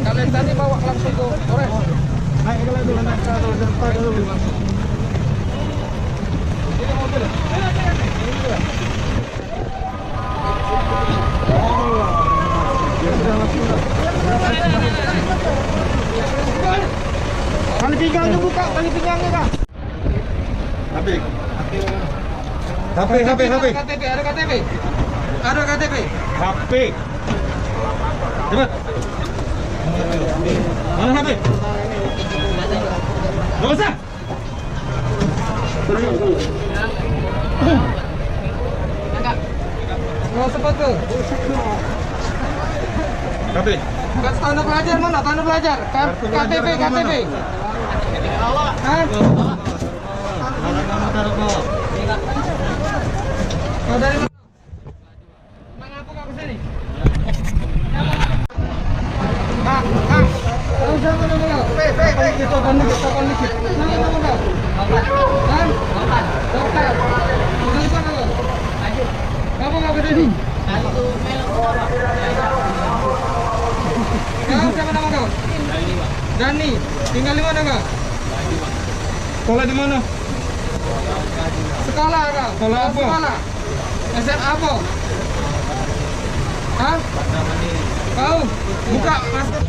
Kalian tadi bawa langsung ke Polres. Naik dulu, depan dulu. Ini mobil. Tali pinggangnya buka, tali pinggangnya Kak. HP. Ada KTP. Ada KTP. HP. Cepat. Mana HP? Gak usah. Mau sepatu. KTP. Tanda pelajar mana? Tanda pelajar. KTP. Hah? Kau dari mana? Mengapa kau kesini? Kamu nggak kesini? Kau siapa nama kau? Dani. Tinggal di mana kau? Sekolah di mana? Sekolah kau? Sekolah apa? Sekolah. SMA apa? Hah? Kau buka masker.